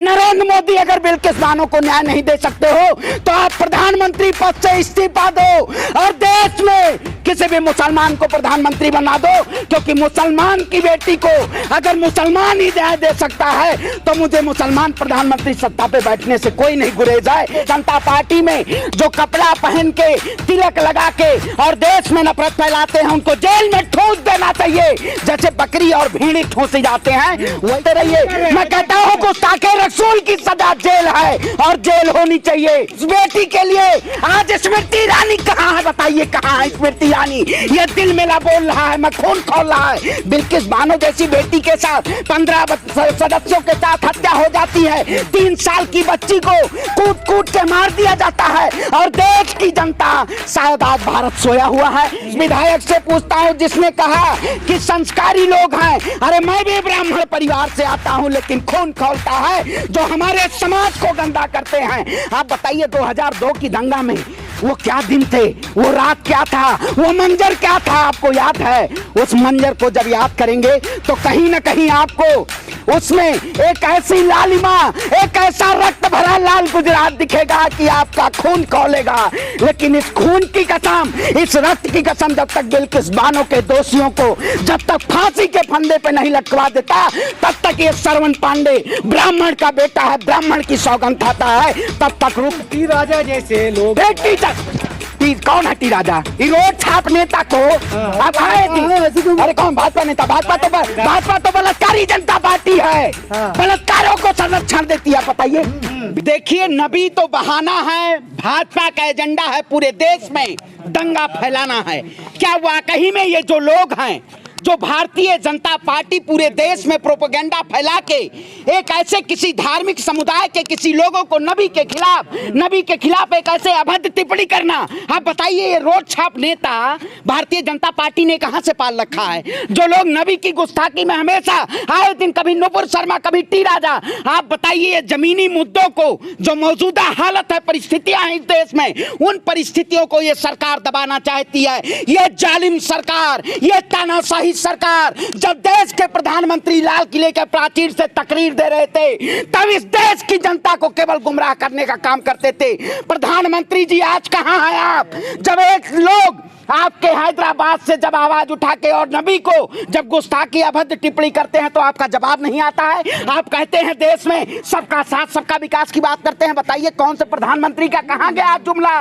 नरेंद्र मोदी अगर बिल्किस बानो को न्याय नहीं दे सकते हो तो आप प्रधानमंत्री पद से इस्तीफा दो और देश में किसी भी मुसलमान को प्रधानमंत्री बना दो, क्योंकि मुसलमान की बेटी को अगर मुसलमान ही न्याय दे सकता है तो मुझे मुसलमान प्रधानमंत्री सत्ता पे बैठने से कोई नहीं गुरेज है। जनता पार्टी में जो कपड़ा पहन के तिलक लगा के और देश में नफरत फैलाते हैं उनको जेल में ठूंस देना चाहिए, जैसे बकरी और भेड़ी ठूंसे जाते हैं वैसे रहिए। मैं कहता हूँ गुस्ताखे रसूल की सजा जेल है और जेल होनी चाहिए। इस बेटी के लिए आज स्मृति ईरानी कहाँ है, बताइए कहाँ है स्मृति ईरानी? ये दिल मेला बोल रहा है, मैं खून खोल रहा है। बिल्किस बानो जैसी बेटी के साथ 15 सदस्यों के साथ हत्या हो जाती है, 3 साल की बच्ची को कूट कूट के मार दिया जाता है और देश की जनता शायद आज भारत सोया हुआ है। विधायक से पूछता हूँ जिसने कहा कि संस्कारी लोग हैं, अरे मैं भी ब्राह्मण परिवार से आता हूँ लेकिन खून खौलता है जो हमारे समाज को गंदा करते हैं। आप बताइए 2002 की दंगा में वो क्या दिन थे, वो रात क्या था, वो मंजर क्या था, आपको याद है? उस मंजर को जब याद करेंगे तो कहीं ना कहीं आपको उसमें एक ऐसी लालिमा, एक ऐसा रक्त भरा लाल गुजरात दिखेगा कि आपका खून खौलेगा। लेकिन इस खून की कसम, इस रक्त की कसम जब तक बिल्किस बानो के दोषियों को जब तक फांसी के फंदे पे नहीं लटकवा देता तब तक ये श्रवण पांडे ब्राह्मण का बेटा है, ब्राह्मण की सौगंध खाता है, तब तक रुक। टी राजा जैसे लोग कौन है टी राजा? रोड छाप नेता को अब आए अरे कौन भाजपा नेता? भाजपा तो बलात्कारी जनता पार्टी है, बलात्कारों को संरक्षण देती है। बताइए, देखिए नबी तो बहाना है, भाजपा का एजेंडा है पूरे देश में दंगा फैलाना है। क्या वाकई में ये जो लोग हैं, जो भारतीय जनता पार्टी पूरे देश में प्रोपेगेंडा फैला के एक ऐसे किसी धार्मिक समुदाय के किसी लोगों को नबी के खिलाफ एक ऐसे अभद्र टिप्पणी करना, आप बताइए ये रोड छाप नेता भारतीय जनता पार्टी ने कहां से पाल रखा है? जो लोग नबी की गुस्ताखी में हमेशा आए दिन कभी नुपुर शर्मा कभी टी राजा, आप बताइए ये जमीनी मुद्दों को जो मौजूदा हालत है, परिस्थितियां हैं इस देश में, उन परिस्थितियों को ये सरकार दबाना चाहती है। ये जालिम सरकार, ये तानाशाही सरकार जब देश के प्रधानमंत्री लाल किले के प्राचीर से तकरीर दे रहे थे तब इस देश की जनता को केवल गुमराह करने का काम करते थे। प्रधानमंत्री जी आज कहां हैं आप? जब एक लोग आपके हैदराबाद से जब आवाज उठा के और नबी को जब गुस्ताखी अभद्र टिप्पणी करते हैं तो आपका जवाब नहीं आता है। आप कहते हैं देश में सबका साथ सबका विकास की बात करते हैं, बताइए कौन से प्रधानमंत्री का कहां गया जुमला?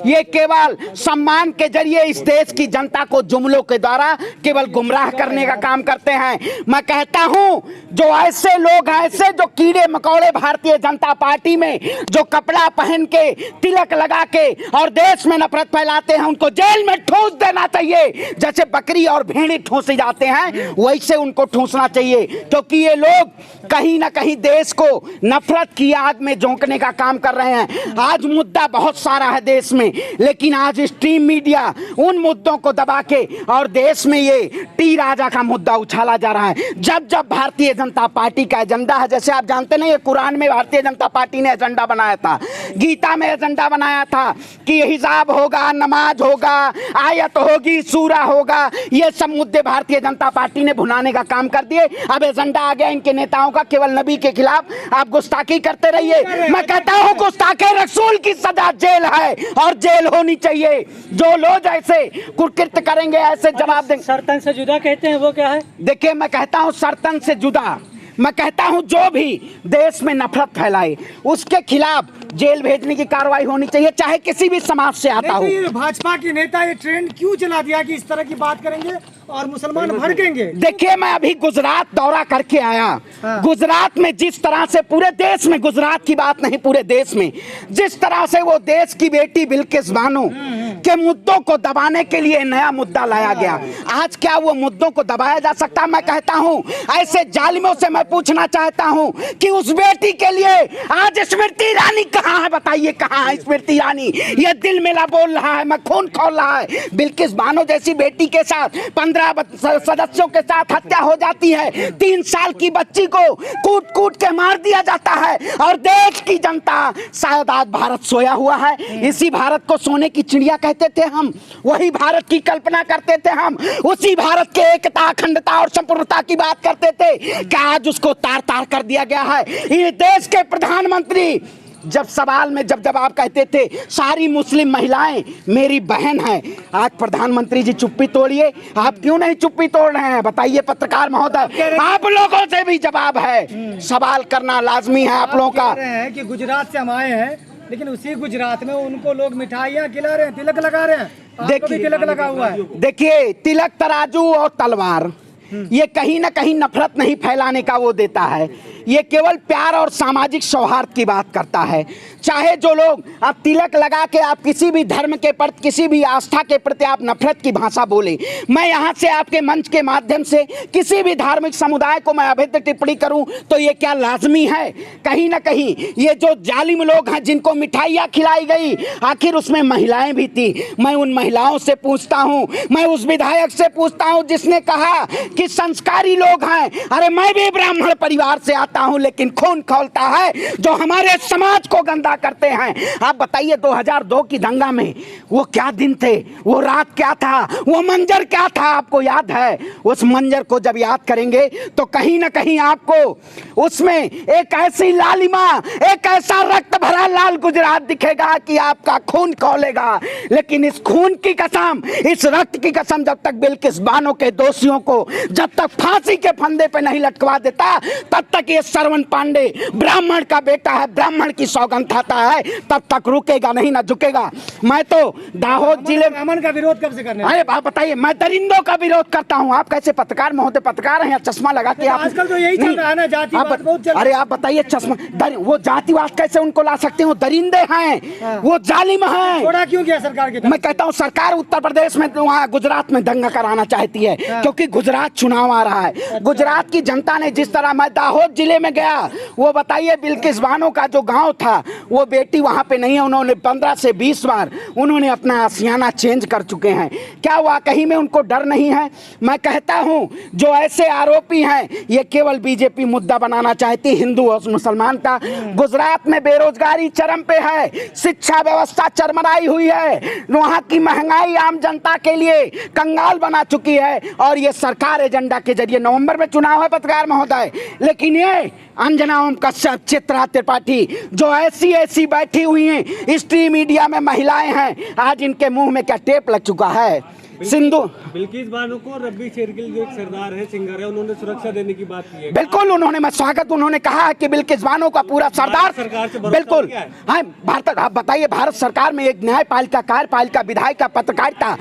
ये केवल सम्मान के जरिए इस देश की जनता को जुमलों के द्वारा केवल गुमराह करने का काम करते हैं। मैं कहता हूं जो ऐसे लोग हैं, ऐसे जो कीड़े मकोड़े भारतीय जनता पार्टी में जो कपड़ा पहन के तिलक लगा के और देश में नफरत फैलाते हैं उनको जेल में ठूंस देना चाहिए, जैसे बकरी और भेड़ी ठूंसे जाते हैं वैसे उनको ठूंसना चाहिए, क्योंकि ये लोग कहीं ना कहीं देश को नफरत की आग में झोंकने का काम कर रहे हैं। आज मुद्दा बहुत सारा है देश में, लेकिन आज स्ट्रीम मीडिया उन मुद्दों को दबा के और देश में ये टी राजा का मुद्दा उछाला जा रहा है। जब जब भारतीय जनता पार्टी का एजेंडा है, जैसे आप जानते नहीं, ये कुरान में भारतीय जनता पार्टी ने एजेंडा बनाया था, गीता में एजेंडा बनाया था कि हिजाब होगा, नमाज होगा, आयत होगी, सूरा होगा, ये सब मुद्दे भारतीय जनता पार्टी ने भुनाने का काम कर दिए। अब एजेंडा आ गया इनके नेताओं का केवल नबी के खिलाफ आप गुस्ताखी करते रहिए। मैं कहता हूं गुस्ताखे रसूल की सजा जेल है और जेल होनी चाहिए। जो लोग ऐसे कुकृत्य करेंगे ऐसे जवाब देंगे। सरतन से जुदा कहते हैं, वो क्या है? देखिए मैं कहता हूं सरतन से जुदा, मैं कहता हूं जो भी देश में नफरत फैलाए उसके खिलाफ जेल भेजने की कार्रवाई होनी चाहिए, चाहे किसी भी समाज से आता हो। भाजपा के नेता ये ट्रेंड क्यों चला दिया कि इस तरह की बात करेंगे और मुसलमान भड़केंगे? देखिए मैं अभी गुजरात दौरा करके आया, गुजरात में जिस तरह से पूरे देश में, गुजरात की बात नहीं पूरे देश में, जिस तरह से वो देश की बेटी बिल्किस बानो के मुद्दों को दबाने के लिए नया मुद्दा लाया गया, आज क्या वो मुद्दों को दबाया जा सकता? मैं कहता हूं ऐसे जालिमों से मैं पूछना चाहता हूं कि उस बेटी के लिए आज स्मृति ईरानी कहां है? बताइए कहां है स्मृति ईरानी? ये दिल मेला बोल रहा है, मैं खून खोल रहा है। बिल्किस बानो जैसी बेटी के साथ 15 सदस्यों के साथ हत्या हो जाती है, 3 साल की बच्ची को कूट कूट के मार दिया जाता है और देश की जनता शायद आज भारत सोया हुआ है। इसी भारत को सोने की चिड़िया कहते थे हम, वही भारत की कल्पना करते थे हम, उसी भारत के एकता, अखंडता और संपूर्णता की बात करते थे। क्या आज उसको तार तार कर दिया गया है? ये देश के प्रधानमंत्री जब सवाल में जब आप कहते थे सारी मुस्लिम महिलाएं मेरी बहन है, आज प्रधानमंत्री जी चुप्पी तोड़िए। आप क्यों नहीं चुप्पी तोड़ रहे हैं बताइए पत्रकार महोदय, आप लोगों से भी जवाब है, सवाल करना लाजमी है आप लोगों का। कह रहे हैं कि गुजरात से हम आए हैं, लेकिन उसी गुजरात में उनको लोग मिठाइयाँ खिला रहे हैं, तिलक लगा रहे हैं, आपको भी तिलक लगा हुआ है। देखिए, तिलक, तराजू और तलवार ये कहीं ना कहीं नफरत नहीं फैलाने का वो देता है, ये केवल प्यार और सामाजिक सौहार्द की बात करता है। चाहे जो लोग आप तिलक लगा के आप किसी भी धर्म के प्रति, किसी भी आस्था के प्रति आप नफरत की भाषा बोले, मैं यहाँ से आपके मंच के माध्यम से किसी भी धार्मिक समुदाय को मैं अभद्र टिप्पणी करूँ तो ये क्या लाजमी है? कहीं ना कहीं ये जो जालिम लोग हैं जिनको मिठाइयाँ खिलाई गई, आखिर उसमें महिलाएं भी थी। मैं उन महिलाओं से पूछता हूँ, मैं उस विधायक से पूछता हूँ जिसने कहा कि संस्कारी लोग हैं। अरे मैं भी ब्राह्मण परिवार से आता हूं, लेकिन खून खौलता है जो हमारे समाज को गंदा करते हैं। आप बताइए 2002 की दंगा में वो क्या दिन थे, वो रात क्या था, वो मंजर क्या था, आपको याद है? उस मंजर को जब याद करेंगे तो कहीं ना कहीं आपको उसमें एक ऐसी लालिमा, एक ऐसा रक्त भरा लाल गुजरात दिखेगा कि आपका खून खौलेगा। लेकिन इस खून की कसम, इस रक्त की कसम जब तक बिल्किस बानो के दोषियों को जब तक फांसी के फंदे पे नहीं लटकवा देता, तब तक ये श्रवण पांडे ब्राह्मण का बेटा है, ब्राह्मण की सौगंध खाता है, तब तक रुकेगा नहीं, ना झुकेगा। मैं तो दाहोद जिले ब्राह्मण का विरोध कब से करने? अरे आप बताइए, मैं दरिंदों का विरोध करता हूँ। आप कैसे पत्रकार महोदय, पत्रकार हैं, चश्मा लगा के आप आजकल तो यही चल रहा है ना, जातिवाद बहुत चल रहा है। अरे आप बताइए, चश्मा वो जातिवाद कैसे उनको ला सकते हो? दरिंदे हैं, वो जालिम हैं। थोड़ा क्यों किया सरकार के? मैं कहता हूँ सरकार उत्तर प्रदेश में, वहाँ गुजरात में दंगा कराना चाहती है, क्योंकि गुजरात चुनाव आ रहा है। गुजरात की जनता ने जिस तरह, मैं दाहोद जिले में गया, वो बताइए बिल्किस बानो का जो गांव था, वो बेटी वहां पे नहीं है, उन्होंने 15 से 20 बार उन्होंने अपना आशियाना चेंज कर चुके हैं। क्या वाकई में उनको डर नहीं है? मैं कहता हूं जो ऐसे आरोपी हैं ये केवल बीजेपी मुद्दा बनाना चाहती, हिंदू और मुसलमान का। गुजरात में बेरोजगारी चरम पे है, शिक्षा व्यवस्था चरमराई हुई है, वहां की महंगाई आम जनता के लिए कंगाल बना चुकी है, और ये सरकार एजेंडा के जरिए, नवंबर में चुनाव है पत्रकार महोदय, लेकिन ये अंजना ओम कश्यप, चित्रा त्रिपाठी जो ऐसी बैठी हुई हैं, स्ट्रीम मीडिया में महिलाएं हैं, आज इनके मुंह में क्या टेप लग चुका है? सिंधु बिल्किस बानो को रब्बी शेरगिल जो एक सरदार है, सिंगर है, उन्होंने सुरक्षा देने की बात की है। बिल्कुल, उन्होंने, मैं स्वागत, उन्होंने कहा है कि बिल्किस बानो का पूरा सरदार, सरकार से भरोसा बिल्कुल हाँ। भारत, आप बताइए, भारत सरकार में एक न्यायपालिका, कार्यपालिका, विधायिका, पत्रकारिता,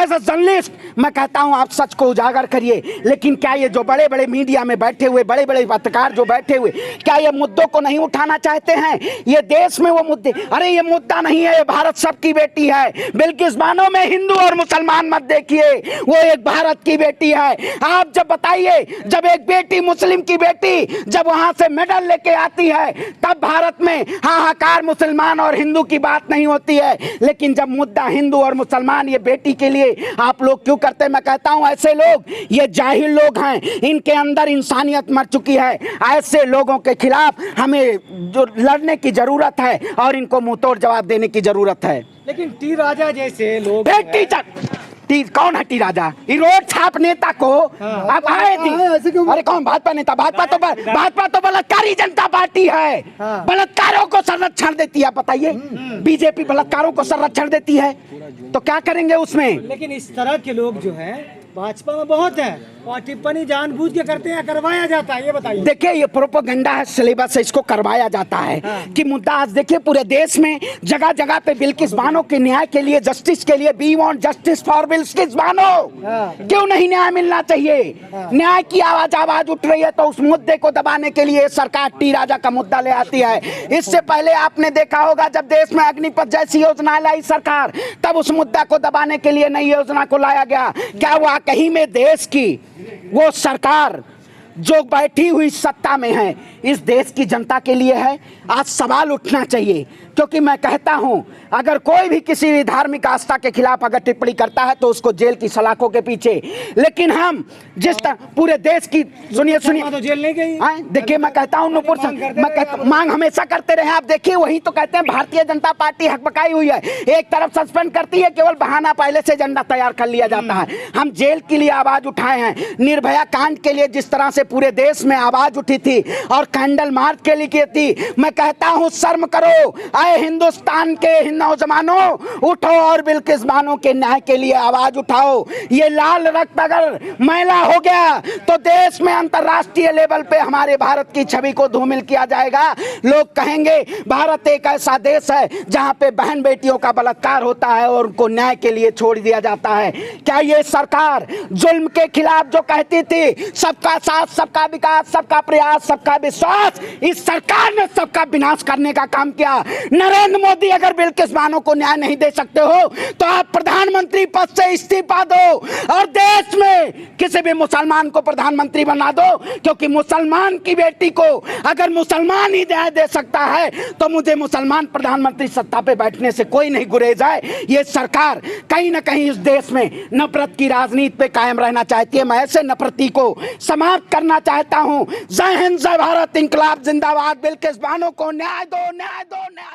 एज अ जर्नलिस्ट मैं कहता हूं आप सच को उजागर करिए। लेकिन क्या ये जो बड़े बड़े मीडिया में बैठे हुए बड़े बड़े पत्रकार जो बैठे हुए, क्या ये मुद्दों को नहीं उठाना चाहते हैं? ये देश में वो मुद्दे, अरे ये मुद्दा नहीं है, ये भारत सबकी बेटी है। बिल्किस बानो में हिंदू और मुसलमान मत देखिए, वो एक भारत की बेटी है। आप जब बताइए, जब एक बेटी, मुस्लिम की बेटी जब वहां से मेडल लेके आती है, तब भारत में हाहाकार मुसलमान और हिंदू की बात नहीं होती है। लेकिन जब मुद्दा हिंदू और मुसलमान, ये बेटी के लिए आप लोग क्यों करते? मैं कहता हूं ऐसे लोग, ये जाहिल लोग हैं, इनके अंदर इंसानियत मर चुकी है। ऐसे लोगों के खिलाफ हमें जो लड़ने की जरूरत है और इनको मुंहतोड़ जवाब देने की जरूरत है। लेकिन टी राजा जैसे लोग, कौन है टी राजा? रोड छाप नेता को आप आए थी? अरे कौन भाजपा नेता? भाजपा तो बलात्कारी जनता पार्टी है, बलात्कारों को संरक्षण देती है। बताइए, बीजेपी बलात्कारों को संरक्षण देती है तो क्या करेंगे उसमें? लेकिन इस तरह के लोग जो हैं भाजपा में बहुत है, और टिप्पणी जानबूझ के करते हैं, करवाया जाता है। ये बताइए। देखिए, ये प्रोपेगेंडा है, सिलेबस है, इसको करवाया जाता है कि मुद्दा आज देखिए पूरे देश में जगह जगह पे बिल्किस बानो के न्याय के लिए, जस्टिस के लिए, we want justice for Bilkis Bano. क्यों नहीं न्याय मिलना चाहिए? न्याय की आवाज उठ रही है, तो उस मुद्दे को दबाने के लिए सरकार टी राजा का मुद्दा ले आती है। इससे पहले आपने देखा होगा, जब देश में अग्निपथ जैसी योजना लाई सरकार, तब उस मुद्दा को दबाने के लिए नई योजना को लाया गया। क्या वो कहीं में देश की वो सरकार जो बैठी हुई सत्ता में है, इस देश की जनता के लिए है। आज सवाल उठना चाहिए, क्योंकि मैं कहता हूं अगर कोई भी किसी भी धार्मिक आस्था के खिलाफ अगर टिप्पणी करता है तो उसको जेल की सलाखों के पीछे, लेकिन हम जिस तरह पूरे देश की सुनिए तो जेल नहीं गई। देखिए मैं कहता हूं नुपुर, मैं कहता मांग हमेशा करते रहे। आप देखिए वही तो कहते हैं भारतीय जनता पार्टी हकबकाई हुई है, एक तरफ सस्पेंड करती है, केवल बहाना पहले से एजेंडा तैयार कर लिया जाता है। हम जेल के लिए आवाज उठाए हैं, निर्भया कांड के लिए जिस तरह से पूरे देश में आवाज उठी थी और कैंडल मार्च के लिए की थी, मैं कहता हूं शर्म करो। आए हिंदुस्तान के नौजवानों, उठो और बिल्किस बानो के न्याय के लिए आवाज उठाओ। ये लाल रक्त अगर मैला हो गया तो देश में अंतर्राष्ट्रीय लेवल पे हमारे भारत की छवि को धूमिल किया जाएगा। लोग कहेंगे भारत एक ऐसा देश है जहां पे बहन बेटियों का बलात्कार होता है और उनको न्याय के लिए छोड़ दिया जाता है। क्या ये सरकार जुल्म के खिलाफ जो कहती थी सबका साथ, सबका विकास, सबका प्रयास, सबका विश्वास, इस सरकार ने सबका विनाश करने का काम किया। नरेंद्र मोदी अगर बिल्किस बानो को न्याय नहीं दे सकते हो तो आप प्रधानमंत्री पद से इस्तीफा दो और देश में किसी भी मुसलमान को प्रधानमंत्री बना दो, क्योंकि मुसलमान की बेटी को अगर मुसलमान ही न्याय दे सकता है तो मुझे मुसलमान प्रधानमंत्री सत्ता पे बैठने से कोई नहीं गुरेज है। ये सरकार कहीं ना कहीं इस देश में नफरत की राजनीति पे कायम रहना चाहती है। मैं ऐसे नफरती को समाप्त करना चाहता हूं। जय हिंद, जय भारत, इंकलाब जिंदाबाद। बिल्किस बानो को न्याय दो, न्याय दो, न्याय